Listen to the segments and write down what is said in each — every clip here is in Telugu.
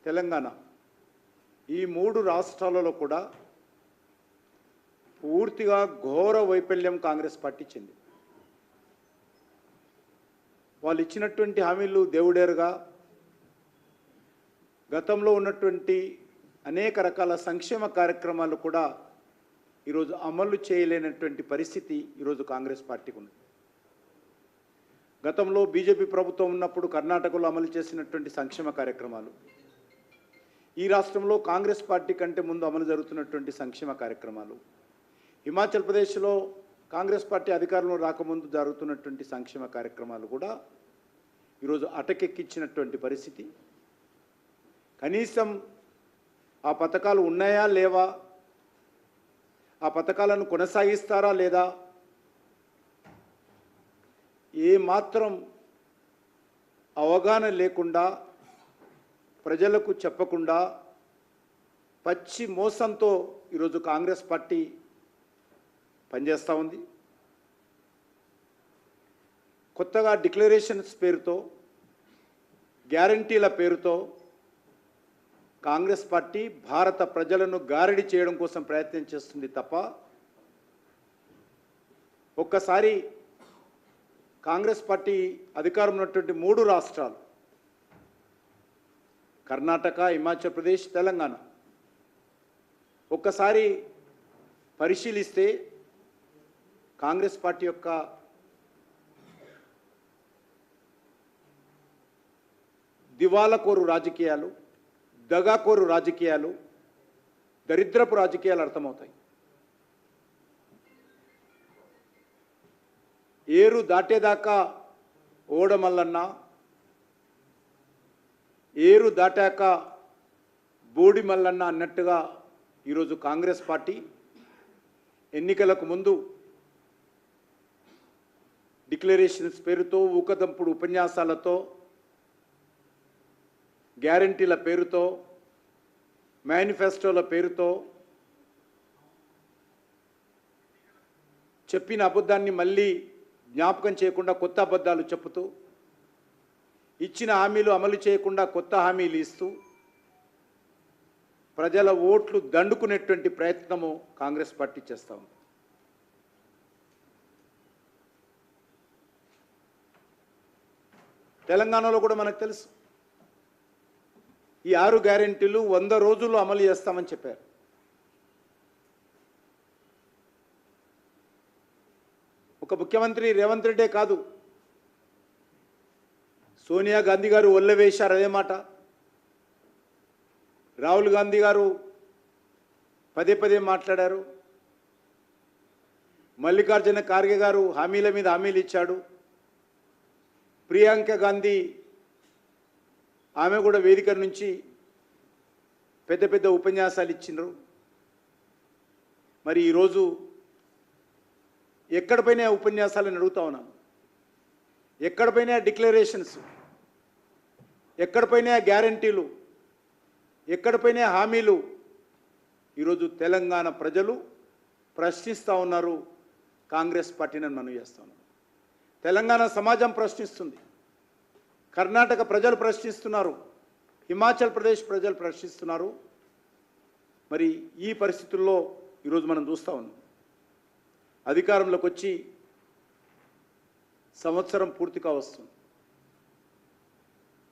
తెలంగాణ ఈ మూడు రాష్ట్రాలలో కూడా పూర్తిగా ఘోర వైఫల్యం కాంగ్రెస్ పార్టీ చెంది. వాళ్ళు ఇచ్చినటువంటి హామీలు దేవుడేరుగా గతంలో ఉన్నటువంటి అనేక రకాల సంక్షేమ కార్యక్రమాలు కూడా ఈరోజు అమలు చేయలేనటువంటి పరిస్థితి ఈరోజు కాంగ్రెస్ పార్టీకి ఉంది. గతంలో బీజేపీ ప్రభుత్వం ఉన్నప్పుడు కర్ణాటకలో అమలు చేసినటువంటి సంక్షేమ కార్యక్రమాలు, ఈ రాష్ట్రంలో కాంగ్రెస్ పార్టీ కంటే ముందు అమలు జరుగుతున్నటువంటి సంక్షేమ కార్యక్రమాలు, హిమాచల్ ప్రదేశ్లో కాంగ్రెస్ పార్టీ అధికారంలో రాకముందు జరుగుతున్నటువంటి సంక్షేమ కార్యక్రమాలు కూడా ఈరోజు అటకెక్కించినటువంటి పరిస్థితి. కనీసం ఆ పథకాలు ఉన్నాయా లేవా, ఆ పథకాలను కొనసాగిస్తారా లేదా, ఏమాత్రం అవగాహన లేకుండా, ప్రజలకు చెప్పకుండా పచ్చి మోసంతో ఈరోజు కాంగ్రెస్ పార్టీ పనిచేస్తూ ఉంది. కొత్తగా డిక్లరేషన్స్ పేరుతో, గ్యారంటీల పేరుతో కాంగ్రెస్ పార్టీ భారత ప్రజలను గారడి చేయడం కోసం ప్రయత్నం చేస్తుంది తప్ప, ఒక్కసారి కాంగ్రెస్ పార్టీ అధికారం ఉన్నటువంటి మూడు రాష్ట్రాలు కర్ణాటక, హిమాచల్ ప్రదేశ్, తెలంగాణ ఒక్కసారి పరిశీలిస్తే కాంగ్రెస్ పార్టీ యొక్క దివాలకోరు రాజకీయాలు, దగాకోరు రాజకీయాలు, దరిద్రపు రాజకీయాలు అర్థమవుతాయి. ఏరు దాటేదాకా ఓడమల్లన్న, ఏరు దాటాక బోడి మల్లన్న అన్నట్టుగా ఈరోజు కాంగ్రెస్ పార్టీ ఎన్నికలకు ముందు డిక్లరేషన్స్ పేరుతో, ఊకదంపుడు ఉపన్యాసాలతో, గ్యారంటీల పేరుతో, మేనిఫెస్టోల పేరుతో చెప్పిన అబద్ధాన్ని మళ్ళీ జ్ఞాపకం చేయకుండా కొత్త అబద్ధాలు చెప్పుతూ, ఇచ్చిన హామీలు అమలు చేయకుండా కొత్త హామీలు ఇస్తూ ప్రజల ఓట్లు దండుకునేటువంటి ప్రయత్నము కాంగ్రెస్ పార్టీ చేస్తూ ఉంది. తెలంగాణలో కూడా మనకు తెలుసు, ఈ 6 గ్యారెంటీలు 100 రోజుల్లో అమలు చేస్తామని చెప్పారు. ఒక ముఖ్యమంత్రి రేవంత్ రెడ్డే కాదు, సోనియా గాంధీ గారు ఒల్లవేశారు అదే మాట. రాహుల్ గాంధీ గారు పదే పదే మాట్లాడారు. మల్లికార్జున ఖార్గే గారు హామీల మీద హామీలు ఇచ్చాడు. ప్రియాంక గాంధీ ఆమె కూడా వేదిక నుంచి పెద్ద పెద్ద ఉపన్యాసాలు ఇచ్చినారు. మరి ఈరోజు ఎక్కడిపైన ఉపన్యాసాలను అడుగుతా ఉన్నాను, ఎక్కడిపైన డిక్లరేషన్స్, ఎక్కడిపైన గ్యారంటీలు, ఎక్కడిపైన హామీలు ఈరోజు తెలంగాణ ప్రజలు ప్రశ్నిస్తూ ఉన్నారు. కాంగ్రెస్ పార్టీని మనం చేస్తూ ఉన్నాం. తెలంగాణ సమాజం ప్రశ్నిస్తుంది, కర్ణాటక ప్రజలు ప్రశ్నిస్తున్నారు, హిమాచల్ ప్రదేశ్ ప్రజలు ప్రశ్నిస్తున్నారు. మరి ఈ పరిస్థితుల్లో ఈరోజు మనం చూస్తూ ఉన్నాం. అధికారంలోకి వచ్చి సంవత్సరం పూర్తిగా వస్తుంది.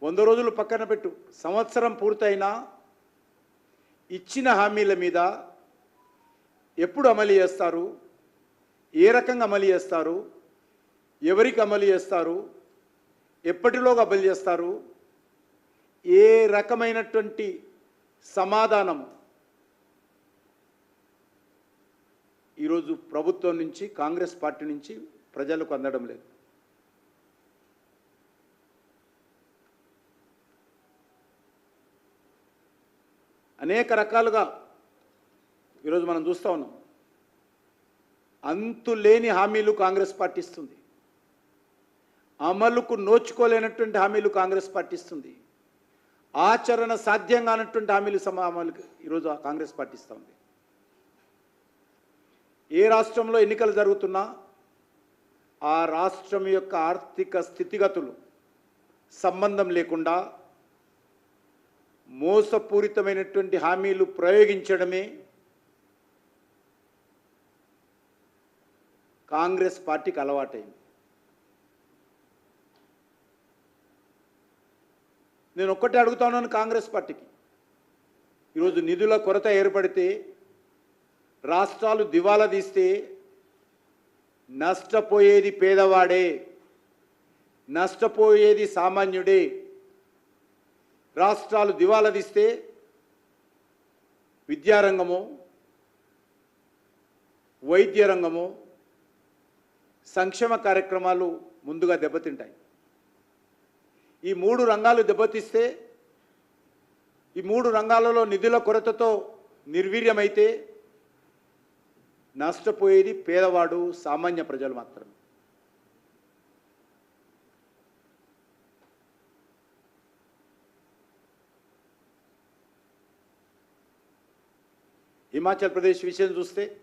100 రోజులు పక్కన పెట్టు, సంవత్సరం పూర్తయినా ఇచ్చిన హామీల మీద ఎప్పుడు అమలు చేస్తారు, ఏ రకంగా అమలు చేస్తారు, ఎవరికి అమలు చేస్తారు, ఎప్పటిలోగా అమలు చేస్తారు, ఏ రకమైనటువంటి సమాధానం ఈరోజు ప్రభుత్వం నుంచి, కాంగ్రెస్ పార్టీ నుంచి ప్రజలకు అందడం లేదు. అనేక రకాలుగా ఈరోజు మనం చూస్తూ ఉన్నాం. అంతులేని హామీలు కాంగ్రెస్ పార్టీ ఇస్తుంది, అమలుకు నోచుకోలేనటువంటి హామీలు కాంగ్రెస్ పార్టీ ఇస్తుంది, ఆచరణ సాధ్యం కానటువంటి హామీలు అమలుకు ఈరోజు కాంగ్రెస్ పార్టీ ఇస్తూ ఉంది. ఏ రాష్ట్రంలో ఎన్నికలు జరుగుతున్నా ఆ రాష్ట్రం యొక్క ఆర్థిక స్థితిగతులు సంబంధం లేకుండా మోసపూరితమైనటువంటి హామీలు ప్రయోగించడమే కాంగ్రెస్ పార్టీకి అలవాటైంది. నేను ఒక్కటే అడుగుతాను కాంగ్రెస్ పార్టీకి, ఈరోజు నిధుల కొరత ఏర్పడితే, రాష్ట్రాలు దివాలా తీస్తే నష్టపోయేది పేదవాడే, నష్టపోయేది సామాన్యుడే. రాష్ట్రాలు దివాలా తీస్తే విద్యారంగము, వైద్య రంగము, సంక్షేమ కార్యక్రమాలు ముందుగా దెబ్బతింటాయి. ఈ మూడు రంగాలు దెబ్బతీస్తే, ఈ మూడు రంగాలలో నిధుల కొరతతో నిర్వీర్యమైతే నష్టపోయేది పేదవాడు, సామాన్య ప్రజలు మాత్రమే. హిమాచల్ ప్రదేశ్ విషయం చూస్తే